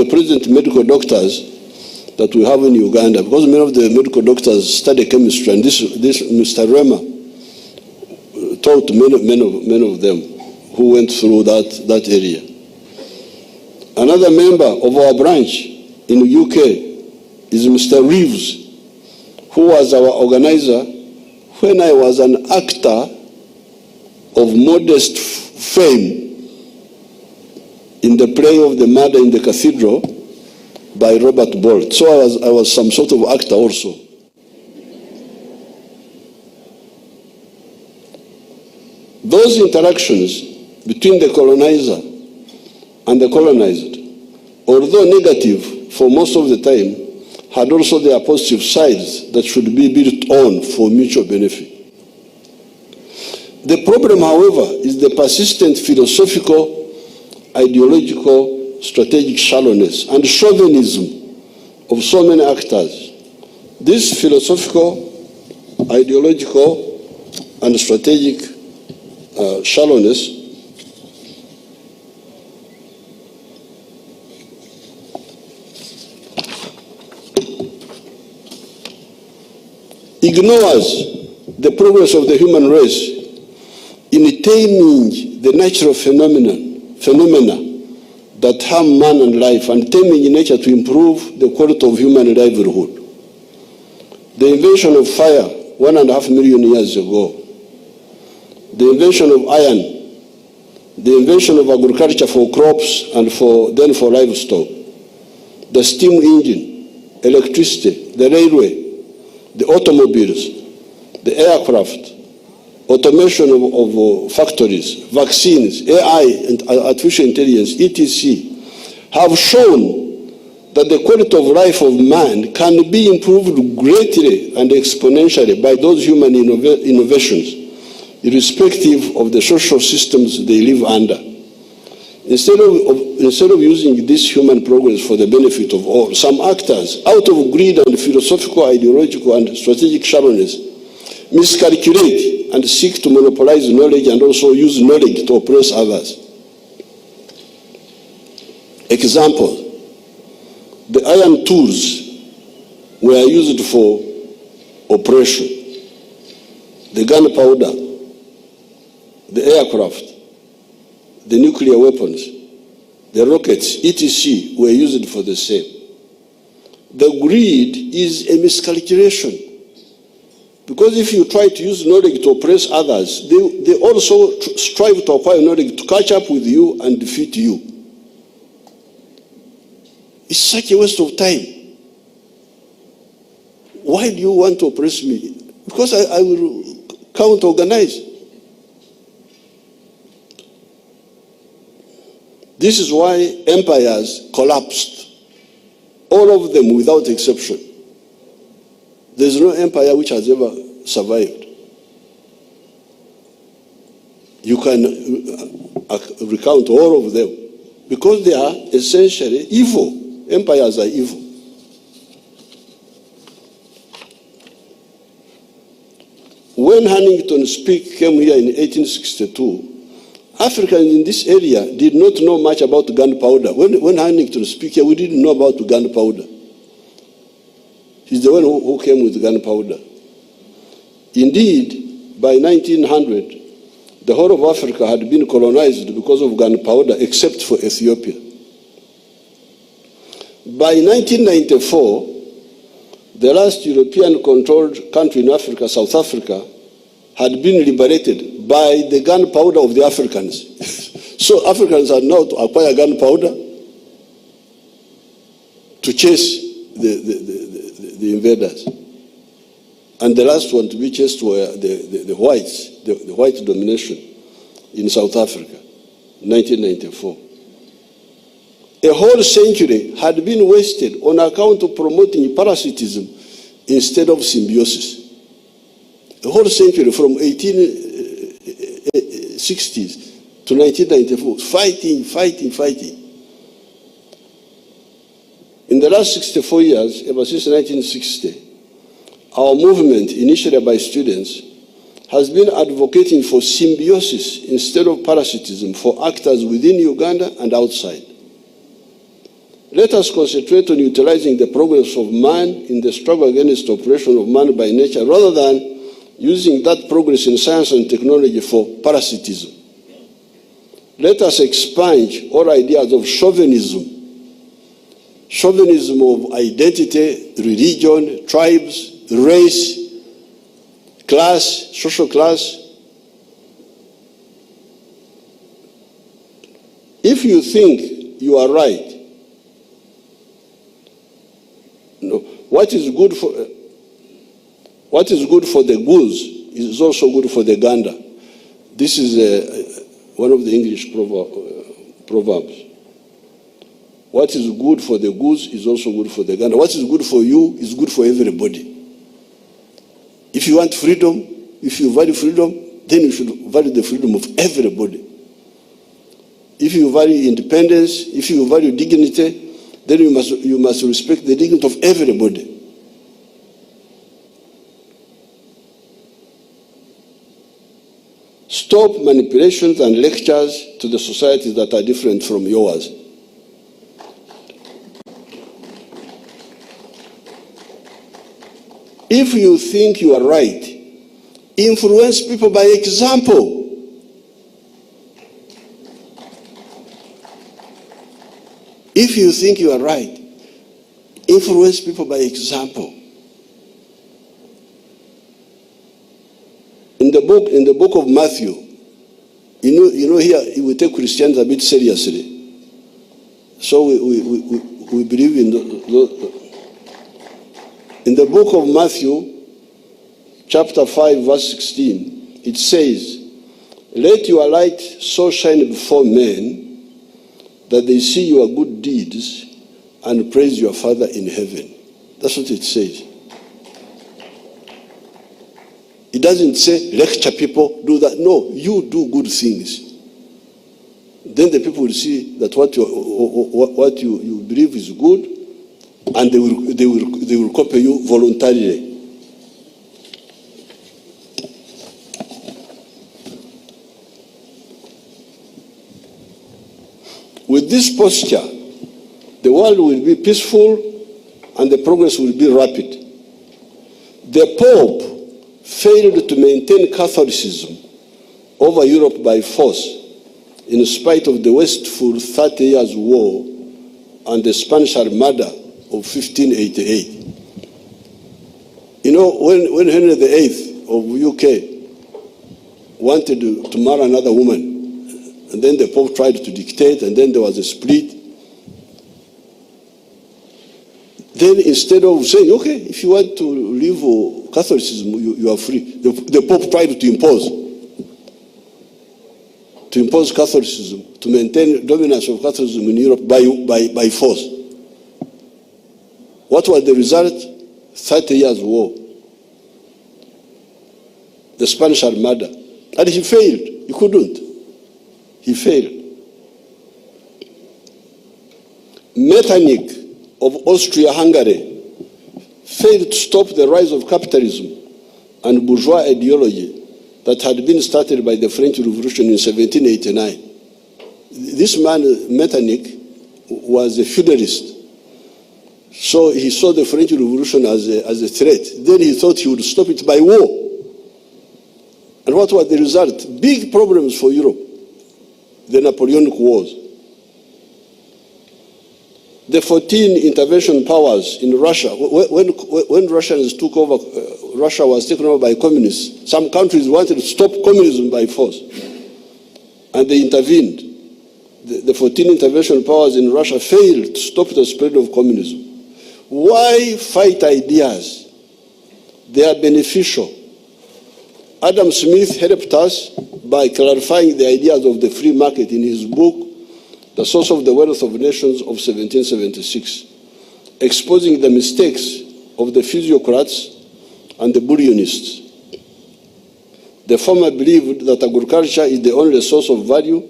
the present medical doctors that we have in Uganda, because many of the medical doctors study chemistry, and this Mr. Rema taught many of them who went through that area. Another member of our branch in the UK is Mr. Reeves, who was our organizer when I was an actor of modest fame in the play of The Murder in the Cathedral by Robert Bolt. So I was some sort of actor also. Those interactions between the colonizer and the colonized, although negative for most of the time, had also their positive sides that should be built on for mutual benefit. The problem, however, is the persistent philosophical, ideological, strategic shallowness and chauvinism of so many actors. This philosophical, ideological, and strategic shallowness ignores the progress of the human race in taming the natural phenomena that harm man and life, and taming nature to improve the quality of human livelihood. The invention of fire 1.5 million years ago, the invention of iron, the invention of agriculture for crops and then for livestock, the steam engine, electricity, the railway, the automobiles, the aircraft, automation of factories, vaccines, AI and artificial intelligence, etc., have shown that the quality of life of man can be improved greatly and exponentially by those human innovations, irrespective of the social systems they live under. Instead of using this human progress for the benefit of all, some actors, out of greed and philosophical, ideological, and strategic shallowness, miscalculate and seek to monopolize knowledge and also use knowledge to oppress others. Example, the iron tools were used for oppression, the gunpowder, the aircraft, the nuclear weapons, the rockets, etc., were used for the same. The greed is a miscalculation. Because if you try to use knowledge to oppress others, they also strive to acquire knowledge to catch up with you and defeat you. It's such a waste of time. Why do you want to oppress me? Because I will counter-organize. This is why empires collapsed, all of them without exception. There's no empire which has ever survived. You can recount all of them because they are essentially evil. Empires are evil. When Huntington Speke came here in 1862, Africans in this area did not know much about gunpowder. When Huntington Speke here, we didn't know about gunpowder. He's the one who came with gunpowder. Indeed, by 1900, the whole of Africa had been colonized because of gunpowder, except for Ethiopia. By 1994, the last European-controlled country in Africa, South Africa, had been liberated by the gunpowder of the Africans. So Africans are now to acquire gunpowder to chase the invaders. And the last one to be chased were the whites, the white domination in South Africa, 1994. A whole century had been wasted on account of promoting parasitism instead of symbiosis. A whole century from 1860s to 1994, fighting. In the last 64 years, ever since 1960, our movement, initially by students, has been advocating for symbiosis instead of parasitism for actors within Uganda and outside. Let us concentrate on utilizing the progress of man in the struggle against oppression of man by nature, rather than using that progress in science and technology for parasitism. Let us expunge all ideas of chauvinism of identity, religion, tribes, race, class, social class. If you think you are right, no, what is good for the goose is also good for the gander. This is one of the English proverbs. What is good for the goose is also good for the gander. What is good for you is good for everybody. If you want freedom, if you value freedom, then you should value the freedom of everybody. If you value independence, if you value dignity, then you must respect the dignity of everybody. Stop manipulations and lectures to the societies that are different from yours. If you think you are right, influence people by example. If you think you are right, influence people by example. In the book of Matthew, you know here we take Christians a bit seriously. So we believe in in the book of Matthew, chapter 5, verse 16, it says, "Let your light so shine before men that they see your good deeds and praise your Father in heaven." That's what it says. It doesn't say lecture people, do that. No, you do good things. Then the people will see that what you believe is good, and they will copy you voluntarily. With this posture, the world will be peaceful and the progress will be rapid. The Pope failed to maintain Catholicism over Europe by force, in spite of the wasteful 30 Years' War and the Spanish Armada of 1588. You know, when Henry VIII of UK wanted to marry another woman, and then the Pope tried to dictate, and then there was a split. Then instead of saying, okay, if you want to live Catholicism, you are free, the Pope tried to impose Catholicism, to maintain dominance of Catholicism in Europe by force. What was the result? 30 Years' War. The Spanish Armada. And he failed. He couldn't. He failed. Metternich of Austria-Hungary failed to stop the rise of capitalism and bourgeois ideology that had been started by the French Revolution in 1789. This man, Metternich, was a feudalist. So he saw the French Revolution as a threat. Then he thought he would stop it by war. And what was the result? Big problems for Europe. The Napoleonic Wars. The 14 intervention powers in Russia, when Russians took over, Russia was taken over by communists. Some countries wanted to stop communism by force, and they intervened. The 14 intervention powers in Russia failed to stop the spread of communism. Why fight ideas? They are beneficial. Adam Smith helped us by clarifying the ideas of the free market in his book, The Source of the Wealth of Nations of 1776, exposing the mistakes of the physiocrats and the bullionists. The former believed that agriculture is the only source of value,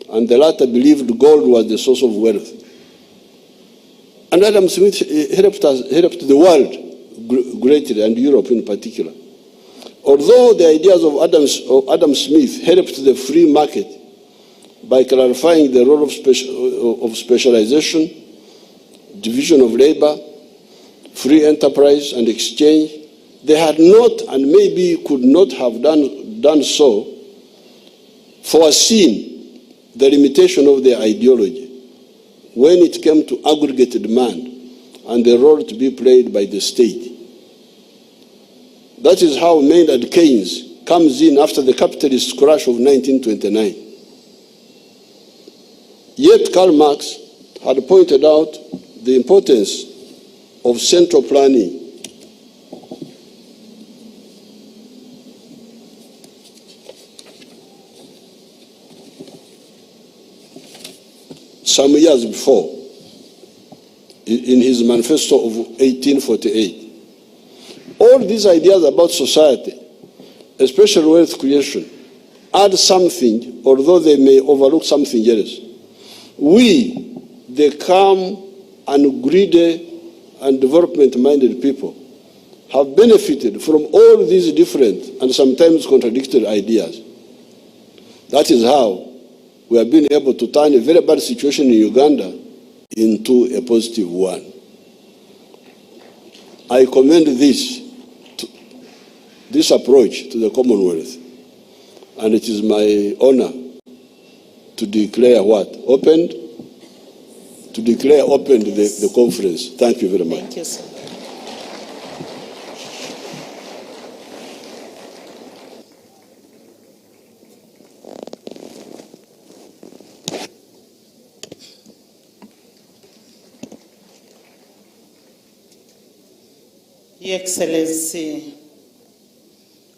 and the latter believed gold was the source of wealth. And Adam Smith helped the world greatly, and Europe in particular. Although the ideas of Adam Smith helped the free market by clarifying the role of specialization division of labor, free enterprise and exchange, they had not and maybe could not have done so foreseen the limitation of their ideology when it came to aggregate demand and the role to be played by the state. That is how Maynard Keynes comes in after the capitalist crash of 1929. Yet Karl Marx had pointed out the importance of central planning. Some years before, in his manifesto of 1848. All these ideas about society, especially wealth creation, add something, although they may overlook something else. We, the calm and greedy and development-minded people, have benefited from all these different and sometimes contradictory ideas. That is how we have been able to turn a very bad situation in Uganda into a positive one. I commend this approach to the Commonwealth, and it is my honor to declare opened the conference. Thank you very much. Thank you, sir. Your Excellency,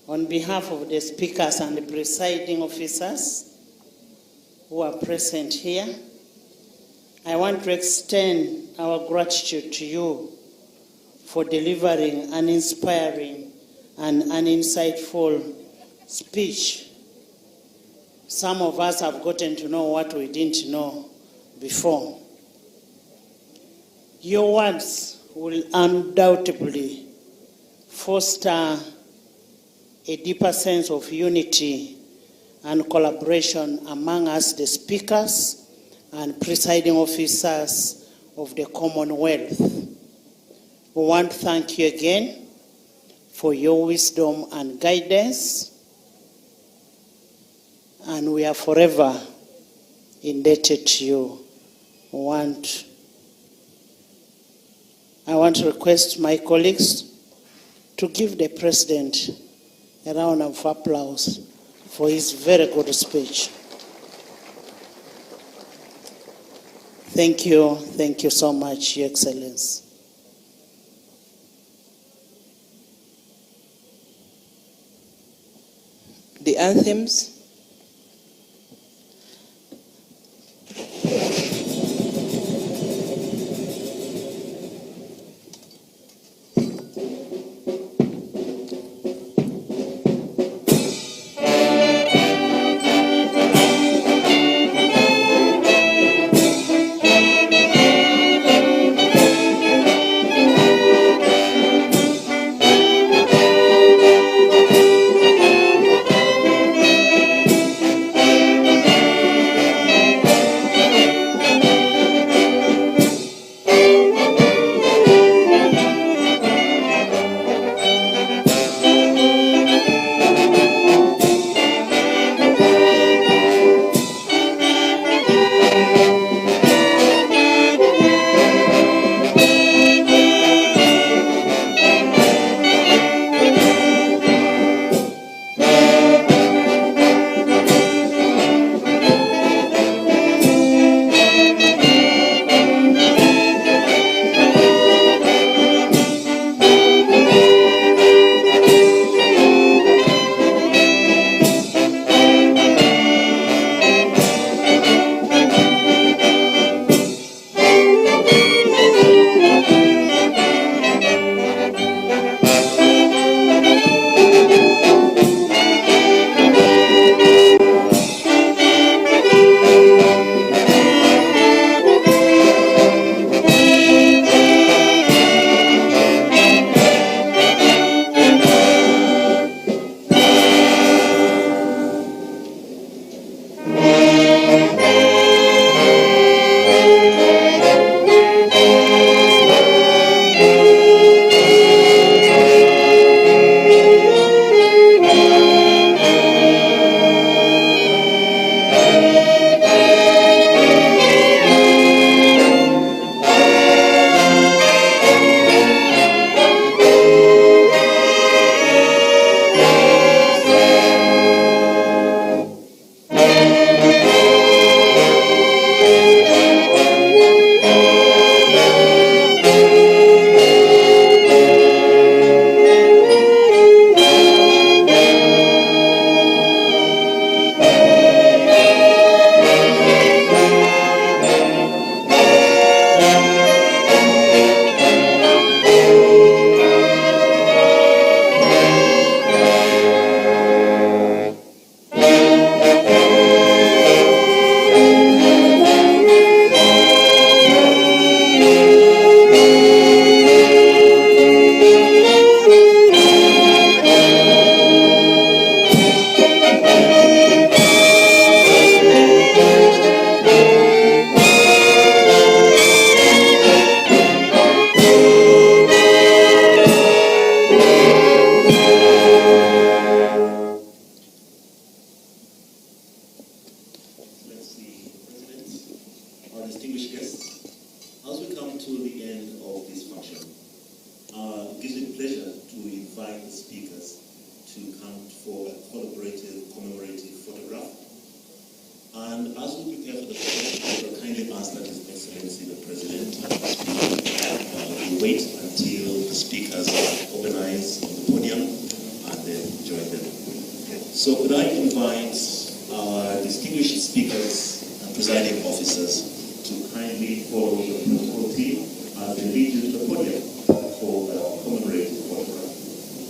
on behalf of the speakers and the presiding officers who are present here, I want to extend our gratitude to you for delivering an inspiring and an insightful speech. Some of us have gotten to know what we didn't know before. Your words will undoubtedly foster a deeper sense of unity and collaboration among us, the speakers and presiding officers of the Commonwealth. We want to thank you again for your wisdom and guidance, and we are forever indebted to you. I want to request my colleagues to give the President a round of applause for his very good speech. Thank you so much, Your Excellency. The anthems. Our distinguished guests, as we come to the end of this function, it gives me pleasure to invite the speakers to come for a collaborative, commemorative photograph. And as we prepare for the photo, I will kindly ask that His Excellency the President will wait until the speakers are organized on the podium and then join them. So could I invite our distinguished speakers and presiding officers to kindly follow the protocol team